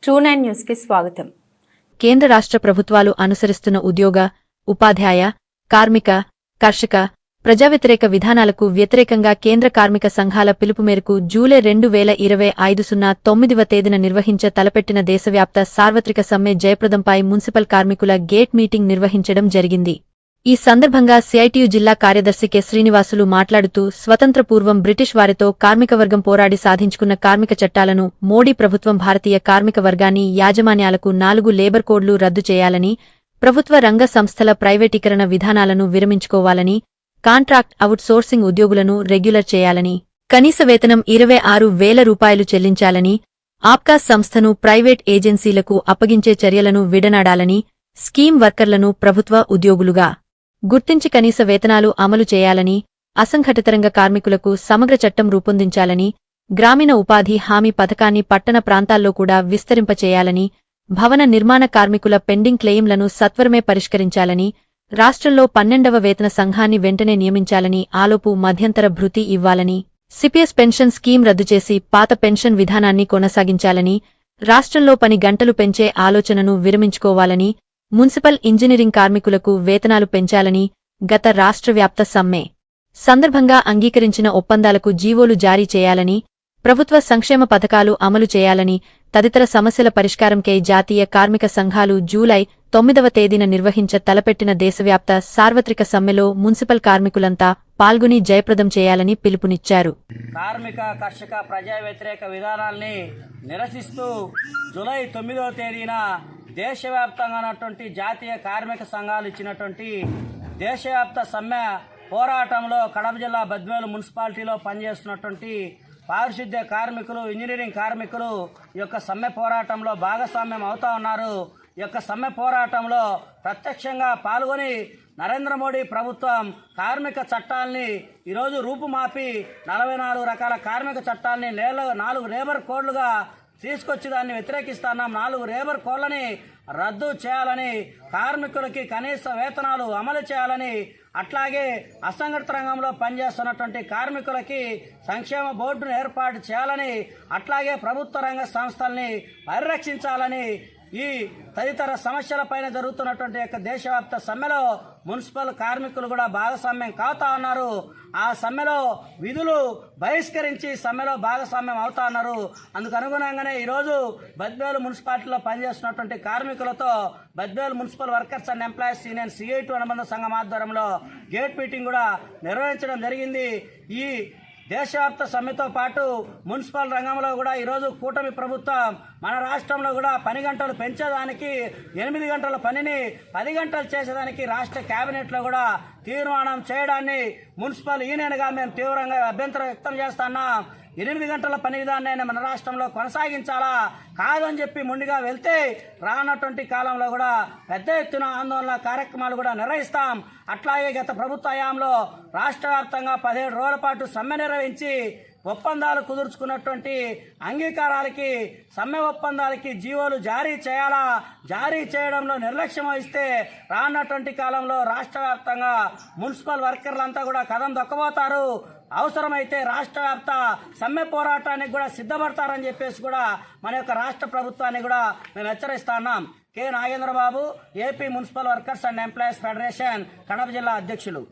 ట్రూ9 news కి స్వాగతం. కేంద్ర రాష్ట్ర ప్రభుత్వాలు అనుసరిస్తున్న ఉద్యోగ, ఉపాధ్యాయ, కార్మిక, కర్షక, ప్రజా వ్యతిరేక విధానాలకు వ్యతిరేకంగా కేంద్ర కార్మిక సంఘాల పిలుపు మేరకు జూలై 2025 తేదీన తలపెట్టిన దేశవ్యాప్త సార్వత్రిక సమ్మె జయప్రదంపై మున్సిపల్ కార్మికుల గేట్ మీటింగ్ నిర్వహించడం జరిగింది. ఈ సందర్భంగా సిఐటియు జిల్లా కార్యదర్శి కె. శ్రీనివాసులు మాట్లాడుతూ స్వతంత్ర పూర్వం బ్రిటిష్ వారితో కార్మికవర్గం పోరాడి సాధించుకున్న కార్మిక చట్టాలను మోడీ ప్రభుత్వం భారతీయ కార్మిక వర్గాన్ని యాజమాన్యాలకు 4 లేబర్ కోడ్లు రద్దు చేయాలని, ప్రభుత్వ రంగ సంస్థల ప్రైవేటీకరణ విధానాలను విరమించుకోవాలని, కాంట్రాక్ట్ అవుట్ సోర్సింగ్ ఉద్యోగులను రెగ్యులర్ చేయాలని, కనీస వేతనం 26,000 రూపాయలు చెల్లించాలని, ఆప్కాస్ సంస్థను ప్రైవేట్ ఏజెన్సీలకు అప్పగించే చర్యలను విడనాడాలని, స్కీమ్ వర్కర్లను ప్రభుత్వ ఉద్యోగులుగా గుర్తించి కనీస వేతనాలు అమలు చేయాలని, అసంఘటితరంగ కార్మికులకు సమగ్ర చట్టం రూపొందించాలని, గ్రామీణ ఉపాధి హామీ పథకాన్ని పట్టణ ప్రాంతాల్లో కూడా విస్తరింపచేయాలని, భవన నిర్మాణ కార్మికుల పెండింగ్ క్లెయిమ్లను సత్వరమే పరిష్కరించాలని, రాష్ట్రంలో 12వ వేతన సంఘాన్ని వెంటనే నియమించాలని, ఆలోపు మధ్యంతర భృతి ఇవ్వాలని, సిపిఎస్ పెన్షన్ స్కీమ్ రద్దు చేసి పాత పెన్షన్ విధానాన్ని కొనసాగించాలని, రాష్ట్రంలో పని గంటలు పెంచే ఆలోచనను విరమించుకోవాలని, మున్సిపల్ ఇంజనీరింగ్ కార్మికులకు వేతనాలు పెంచాలని, గత రాష్ట్ర వ్యాప్త సమ్మె సందర్భంగా అంగీకరించిన ఒప్పందాలకు జీవోలు జారీ చేయాలని, ప్రభుత్వ సంక్షేమ పథకాలు అమలు చేయాలని, తదితర సమస్యల పరిష్కారంకై జాతీయ కార్మిక సంఘాలు జూలై 9వ తేదీన తలపెట్టిన దేశవ్యాప్త సార్వత్రిక సమ్మెలో మున్సిపల్ కార్మికులంతా పాల్గొని జయప్రదం చేయాలని పిలుపునిచ్చారు. కార్మిక కర్షక ప్రజా వ్యతిరేక విధానాల్ని నిరసిస్తూ జూలై 9వ తేదీన దేశవ్యాప్తంగా ఉన్నటువంటి జాతీయ కార్మిక సంఘాలు ఇచ్చినటువంటి దేశవ్యాప్త సమ్మె పోరాటంలో కడప జిల్లా బద్వేలు మున్సిపాలిటీలో పనిచేస్తున్నటువంటి పారిశుద్ధ్య కార్మికులు, ఇంజనీరింగ్ కార్మికులు ఈ యొక్క సమ్మె పోరాటంలో భాగస్వామ్యం అవుతా ఉన్నారు. ఈ యొక్క సమ్మె పోరాటంలో ప్రత్యక్షంగా పాల్గొని నరేంద్ర మోడీ ప్రభుత్వం కార్మిక చట్టాల్ని ఈరోజు రూపుమాపి 44 రకాల కార్మిక చట్టాల్ని 4 లేబర్ కోడ్లుగా తీసుకొచ్చి దాన్ని వ్యతిరేకిస్తున్నాం. 4 లేబర్ కోడ్లని రద్దు చేయాలని, కార్మికులకి కనీస వేతనాలు అమలు చేయాలని, అట్లాగే అసంఘటిత రంగంలో పనిచేస్తున్నటువంటి కార్మికులకి సంక్షేమ బోర్డును ఏర్పాటు చేయాలని, అట్లాగే ప్రభుత్వ రంగ సంస్థల్ని పరిరక్షించాలని, ఈ తదితర సమస్యలపైన జరుగుతున్నటువంటి యొక్క దేశవ్యాప్త సమ్మెలో మున్సిపల్ కార్మికులు కూడా భాగస్వామ్యం కావుతా ఉన్నారు. ఆ సమ్మెలో విధులు బహిష్కరించి సమ్మెలో భాగస్వామ్యం అవుతా ఉన్నారు. అందుకు అనుగుణంగానే ఈరోజు బద్వేలు మున్సిపాలిటీలో పనిచేస్తున్నటువంటి కార్మికులతో Badvel municipal workers and employees union CITU అనుబంధ సంఘం ఆధ్వర్యంలో గేట్ మీటింగ్ కూడా నిర్వహించడం జరిగింది. ఈ దేశవ్యాప్త సమ్మెతో పాటు మున్సిపల్ రంగంలో కూడా ఈరోజు కూటమి ప్రభుత్వం మన రాష్ట్రంలో కూడా పని గంటలు పెంచేదానికి 8 గంటల పనిని 10 గంటలు చేసేదానికి రాష్ట్ర కేబినెట్లో కూడా తీర్మానం చేయడాన్ని మున్సిపల్ యూనియన్గా మేము తీవ్రంగా అభ్యంతరం వ్యక్తం చేస్తున్నాం. 8 గంటల పని విధానాన్ని మన రాష్ట్రంలో కొనసాగించాలా కాదని చెప్పి ముందుగా వెళ్తే రానటువంటి కాలంలో కూడా పెద్ద ఎత్తున ఆందోళన కార్యక్రమాలు కూడా నిర్వహిస్తాం. అట్లాగే గత ప్రభుత్వ హయాంలో రాష్ట్ర వ్యాప్తంగా 17 రోజుల పాటు సమ్మె నిర్వహించి ఒప్పందాలు కుదుర్చుకున్నటువంటి అంగీకారాలకి, సమ్మె ఒప్పందాలకి జీవోలు జారీ చేయాలా, జారీ చేయడంలో నిర్లక్ష్యం వహిస్తే రానటువంటి కాలంలో రాష్ట్ర వ్యాప్తంగా మున్సిపల్ వర్కర్లంతా కూడా కదం దొక్కబోతారు. అవసరమైతే రాష్ట్ర వ్యాప్త సమ్మె పోరాటానికి కూడా సిద్ధపడతారని చెప్పేసి కూడా మన యొక్క రాష్ట్ర ప్రభుత్వాన్ని కూడా మేము హెచ్చరిస్తున్నాం. K. Nagendra Babu, AP municipal workers and employees federation Kadapa జిల్లా అధ్యక్షులు.